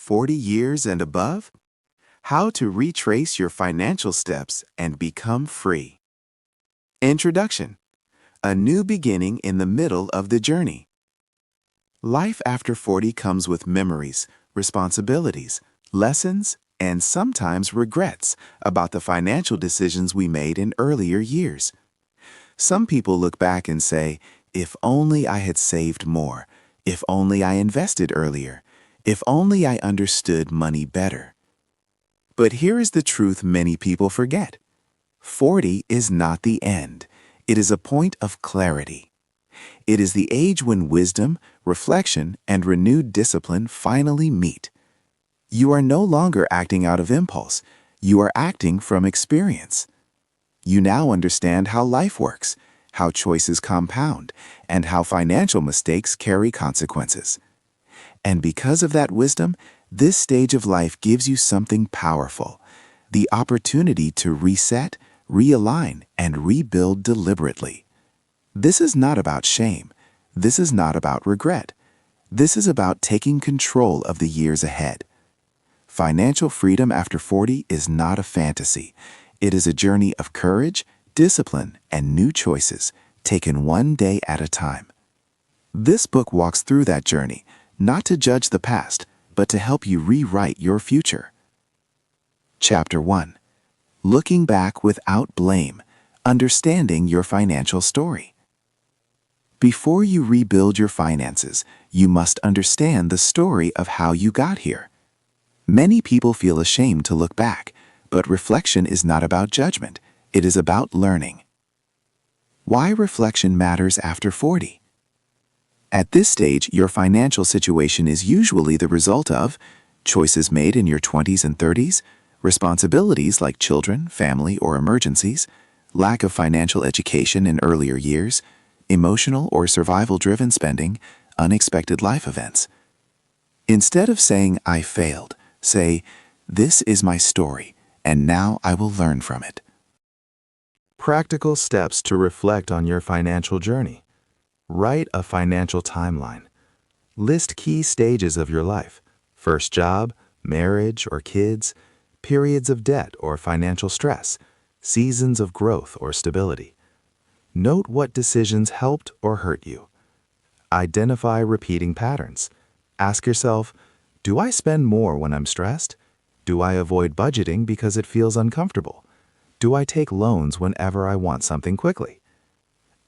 40 years and above? How to retrace your financial steps and become free. Introduction. A new beginning in the middle of the journey. Life after 40 comes with memories, responsibilities, lessons, and sometimes regrets about the financial decisions we made in earlier years. Some people look back and say, if only I had saved more, if only I invested earlier, if only I understood money better. But here is the truth many people forget. 40 is not the end. It is a point of clarity. It is the age when wisdom, reflection, and renewed discipline finally meet. You are no longer acting out of impulse. You are acting from experience. You now understand how life works, how choices compound, and how financial mistakes carry consequences. And because of that wisdom, this stage of life gives you something powerful, the opportunity to reset, realign, and rebuild deliberately. This is not about shame. This is not about regret. This is about taking control of the years ahead. Financial freedom after 40 is not a fantasy. It is a journey of courage, discipline, and new choices, taken one day at a time. This book walks through that journey, not to judge the past, but to help you rewrite your future. Chapter 1. Looking back without blame, understanding your financial story. Before you rebuild your finances, you must understand the story of how you got here. Many people feel ashamed to look back, but reflection is not about judgment. It is about learning. Why reflection matters after 40. At this stage, your financial situation is usually the result of choices made in your 20s and 30s, responsibilities like children, family, or emergencies, lack of financial education in earlier years, emotional or survival-driven spending, unexpected life events. Instead of saying, I failed, say, this is my story, and now I will learn from it. Practical steps to reflect on your financial journey. Write a financial timeline. List key stages of your life: first job, marriage or kids, periods of debt or financial stress, seasons of growth or stability. Note what decisions helped or hurt you. Identify repeating patterns. Ask yourself, do I spend more when I'm stressed? Do I avoid budgeting because it feels uncomfortable? Do I take loans whenever I want something quickly?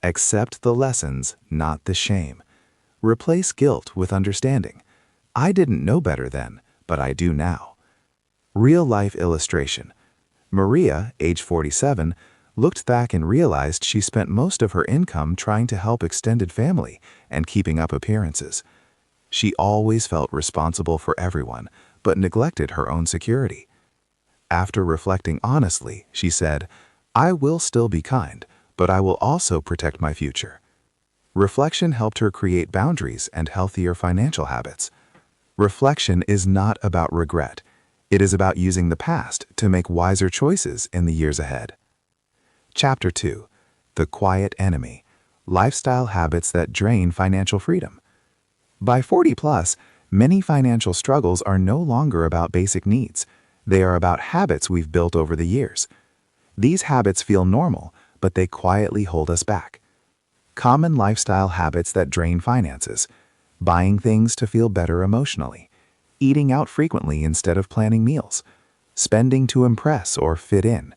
Accept the lessons, not the shame. Replace guilt with understanding. I didn't know better then, but I do now. Real-life illustration. Maria, age 47, looked back and realized she spent most of her income trying to help extended family and keeping up appearances. She always felt responsible for everyone, but neglected her own security. After reflecting honestly, she said, I will still be kind, but I will also protect my future. Reflection helped her create boundaries and healthier financial habits. Reflection is not about regret. It is about using the past to make wiser choices in the years ahead. Chapter 2. The Quiet Enemy. Lifestyle Habits that Drain Financial Freedom. By 40+, many financial struggles are no longer about basic needs. They are about habits we've built over the years. These habits feel normal, but they quietly hold us back. Common lifestyle habits that drain finances: buying things to feel better emotionally, eating out frequently instead of planning meals, spending to impress or fit in,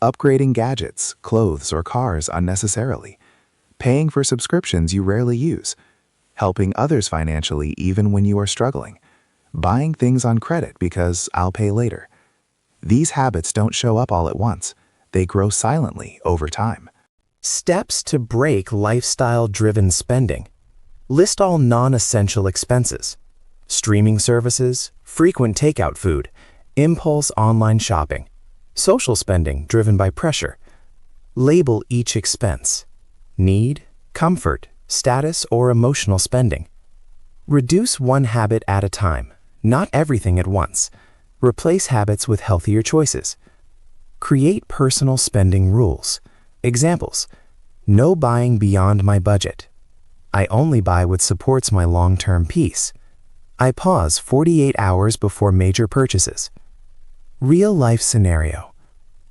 upgrading gadgets, clothes, or cars unnecessarily, paying for subscriptions you rarely use, helping others financially even when you are struggling, buying things on credit because I'll pay later. These habits don't show up all at once. They grow silently over time. Steps to break lifestyle-driven spending. List all non-essential expenses: streaming services, frequent takeout food, impulse online shopping, social spending driven by pressure. Label each expense: need, comfort, status, or emotional spending. Reduce one habit at a time, not everything at once. Replace habits with healthier choices. Create personal spending rules. Examples: no buying beyond my budget. I only buy what supports my long-term peace. I pause 48 hours before major purchases. Real-life scenario.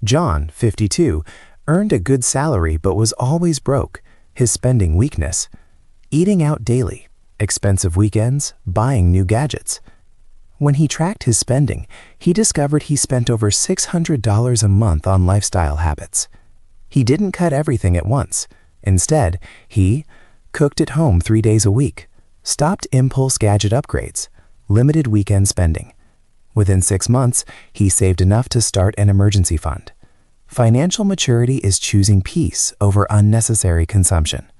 John, 52, earned a good salary but was always broke, his spending weakness. Eating out daily, expensive weekends, buying new gadgets. When he tracked his spending, he discovered he spent over $600 a month on lifestyle habits. He didn't cut everything at once. Instead, he cooked at home 3 days a week, stopped impulse gadget upgrades, limited weekend spending. Within 6 months, he saved enough to start an emergency fund. Financial maturity is choosing peace over unnecessary consumption.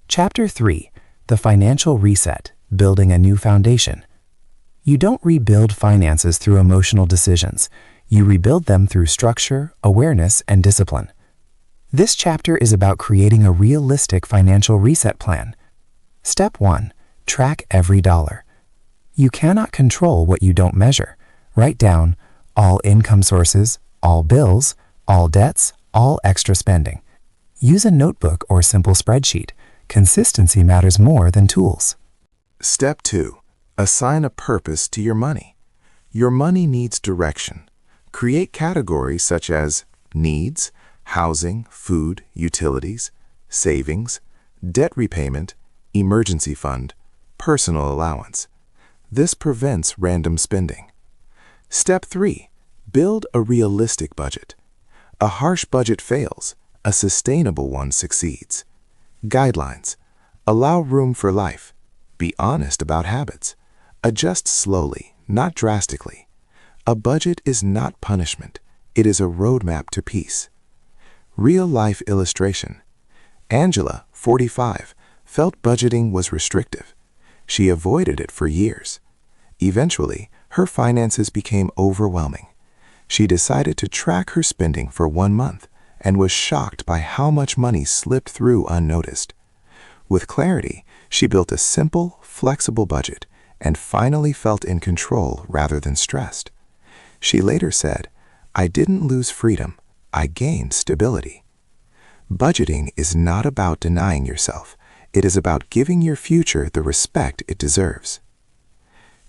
Chapter 3. The Financial Reset, Building a New Foundation. You don't rebuild finances through emotional decisions. You rebuild them through structure, awareness, and discipline. This chapter is about creating a realistic financial reset plan. Step 1. Track every dollar. You cannot control what you don't measure. Write down all income sources, all bills, all debts, all extra spending. Use a notebook or simple spreadsheet. Consistency matters more than tools. Step 2. Assign a purpose to your money. Your money needs direction. Create categories such as needs, housing, food, utilities, savings, debt repayment, emergency fund, personal allowance. This prevents random spending. Step 3. Build a realistic budget. A harsh budget fails. A sustainable one succeeds. Guidelines. Allow room for life. Be honest about habits. Adjust slowly, not drastically. A budget is not punishment. It is a roadmap to peace. Real-life illustration. Angela, 45, felt budgeting was restrictive. She avoided it for years. Eventually, her finances became overwhelming. She decided to track her spending for 1 month and was shocked by how much money slipped through unnoticed. With clarity, she built a simple, flexible budget and finally felt in control rather than stressed. She later said, "I didn't lose freedom. I gained stability." Budgeting is not about denying yourself. It is about giving your future the respect it deserves.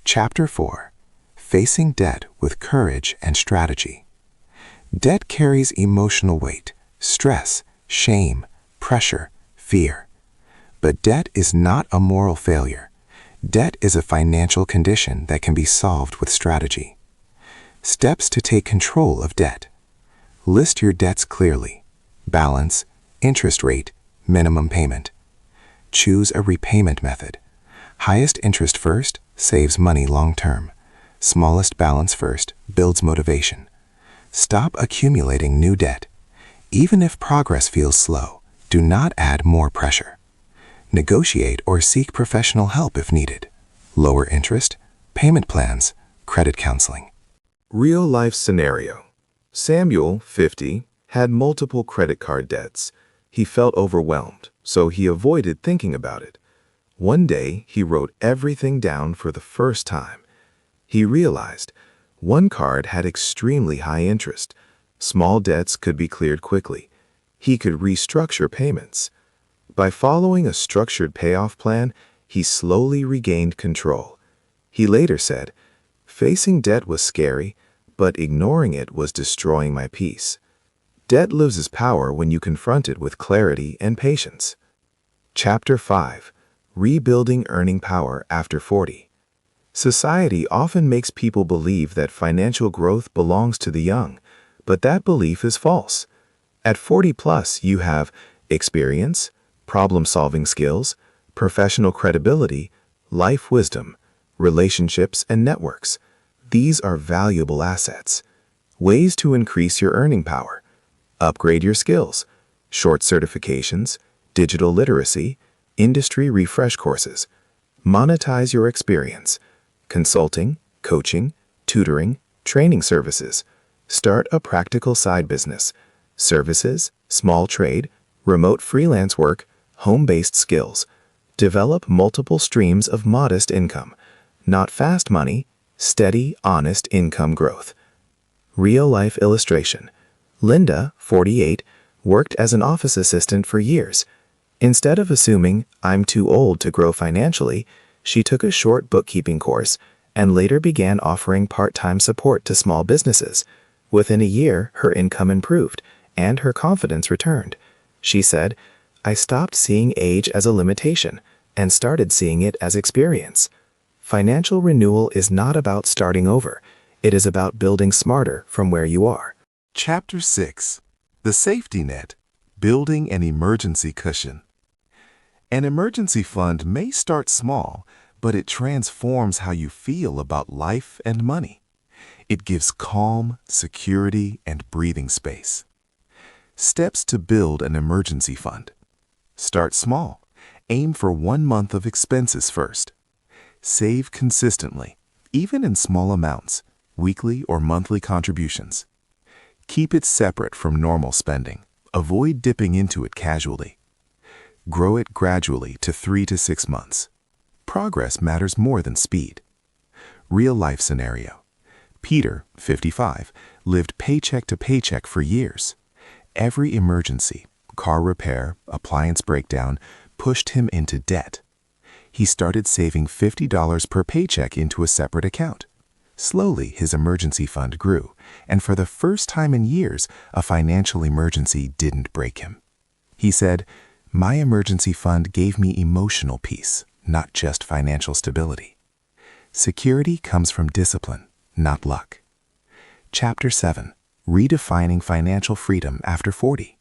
Chapter 4. Facing debt with courage and strategy. Debt carries emotional weight, stress, shame, pressure, fear. But debt is not a moral failure. Debt is a financial condition that can be solved with strategy. Steps to take control of debt. List your debts clearly. Balance, interest rate, minimum payment. Choose a repayment method. Highest interest first saves money long term. Smallest balance first builds motivation. Stop accumulating new debt. Even if progress feels slow, do not add more pressure. Negotiate or seek professional help if needed. Lower interest, payment plans, credit counseling. Real-life scenario. Samuel, 50, had multiple credit card debts. He felt overwhelmed, so he avoided thinking about it. One day, he wrote everything down for the first time. He realized one card had extremely high interest. Small debts could be cleared quickly. He could restructure payments. By following a structured payoff plan, he slowly regained control. He later said, "Facing debt was scary, but ignoring it was destroying my peace." Debt loses power when you confront it with clarity and patience. Chapter 5. Rebuilding Earning Power After 40. Society often makes people believe that financial growth belongs to the young, but that belief is false. At 40 plus, you have experience, problem-solving skills, professional credibility, life wisdom, relationships, and networks. These are valuable assets. Ways to increase your earning power. Upgrade your skills. Short certifications, digital literacy, industry refresh courses. Monetize your experience. Consulting, coaching, tutoring, training services. Start a practical side business. Services, small trade, remote freelance work, home-based skills. Develop multiple streams of modest income. Not fast money, steady, honest income growth. Real-life illustration. Linda, 48, worked as an office assistant for years. Instead of assuming, "I'm too old to grow financially," She took a short bookkeeping course and later began offering part-time support to small businesses. Within a year, her income improved and her confidence returned. She said, "I stopped seeing age as a limitation and started seeing it as experience." Financial renewal is not about starting over. It is about building smarter from where you are. Chapter 6. The Safety Net. Building an Emergency Cushion. An emergency fund may start small, but it transforms how you feel about life and money. It gives calm, security, and breathing space. Steps to build an emergency fund. Start small. Aim for 1 month of expenses first. Save consistently, even in small amounts, weekly or monthly contributions. Keep it separate from normal spending. Avoid dipping into it casually. Grow it gradually to 3 to 6 months. Progress matters more than speed. Real-life scenario. Peter, 55, lived paycheck to paycheck for years. Every emergency, car repair, appliance breakdown, pushed him into debt. He started saving $50 per paycheck into a separate account. Slowly, his emergency fund grew, and for the first time in years, a financial emergency didn't break him. He said, "My emergency fund gave me emotional peace, not just financial stability." Security comes from discipline, not luck. Chapter 7. Redefining Financial Freedom After 40.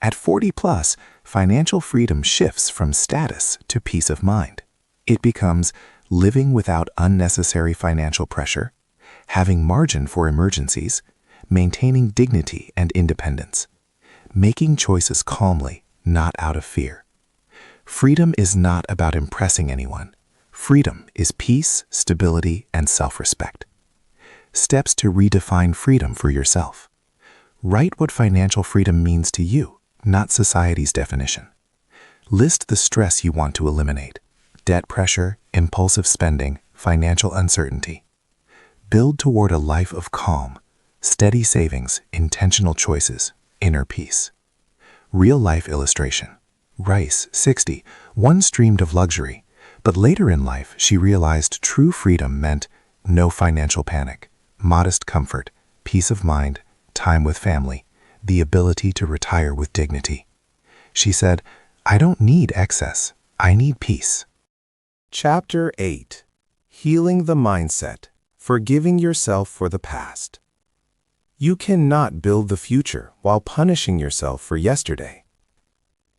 At 40 plus, financial freedom shifts from status to peace of mind. It becomes living without unnecessary financial pressure, having margin for emergencies, maintaining dignity and independence, making choices calmly, not out of fear. Freedom is not about impressing anyone. Freedom is peace, stability, and self-respect. Steps to redefine freedom for yourself. Write what financial freedom means to you, not society's definition. List the stress you want to eliminate: debt pressure, impulsive spending, financial uncertainty. Build toward a life of calm, steady savings, intentional choices, inner peace. Real-life illustration. Rice, 60, once dreamed of luxury, but later in life she realized true freedom meant no financial panic, modest comfort, peace of mind, time with family, the ability to retire with dignity. She said, "I don't need excess, I need peace." Chapter 8. Healing the Mindset. Forgiving yourself for the past. You cannot build the future while punishing yourself for yesterday.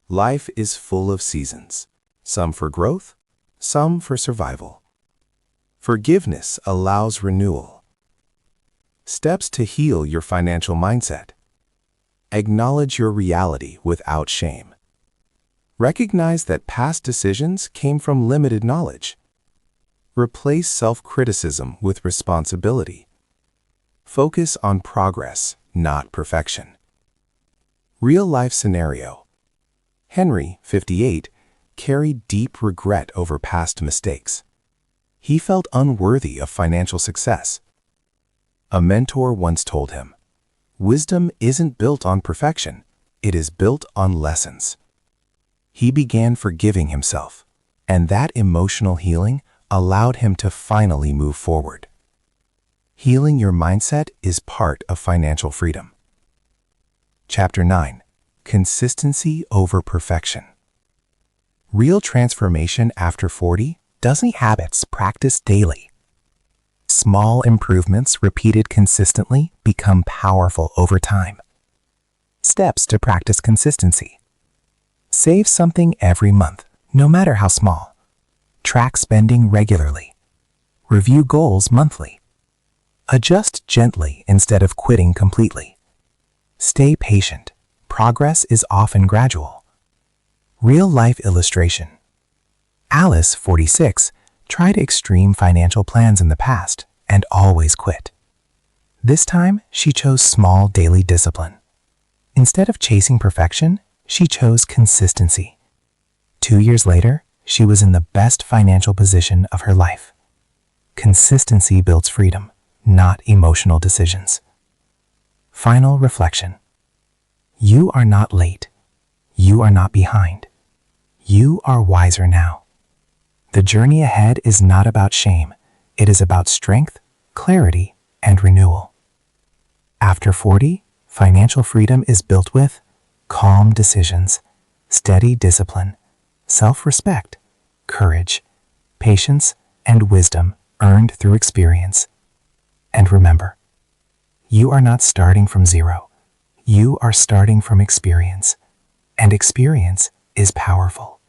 Life is full of seasons, some for growth, some for survival. Forgiveness allows renewal. Steps to heal your financial mindset. Acknowledge your reality without shame. Recognize that past decisions came from limited knowledge. Replace self-criticism with responsibility. Focus on progress, not perfection. Real-life scenario. Henry, 58, carried deep regret over past mistakes. He felt unworthy of financial success. A mentor once told him, "Wisdom isn't built on perfection, it is built on lessons." He began forgiving himself, and that emotional healing allowed him to finally move forward. Healing your mindset is part of financial freedom. Chapter 9. Consistency over perfection. Real transformation after 40 doesn't habits practiced daily. Small improvements repeated consistently become powerful over time. Steps to practice consistency. Save something every month, no matter how small. Track spending regularly. Review goals monthly. Adjust gently instead of quitting completely. Stay patient. Progress is often gradual. Real-life illustration. Alice, 46, tried extreme financial plans in the past and always quit. This time, she chose small daily discipline. Instead of chasing perfection, she chose consistency. 2 years later, she was in the best financial position of her life. Consistency builds freedom, not emotional decisions. Final reflection. You are not late. You are not behind. You are wiser now. The journey ahead is not about shame. It is about strength, clarity, and renewal. After 40, financial freedom is built with calm decisions, steady discipline, self-respect, courage, patience, and wisdom earned through experience. And remember, you are not starting from zero. You are starting from experience, and experience is powerful.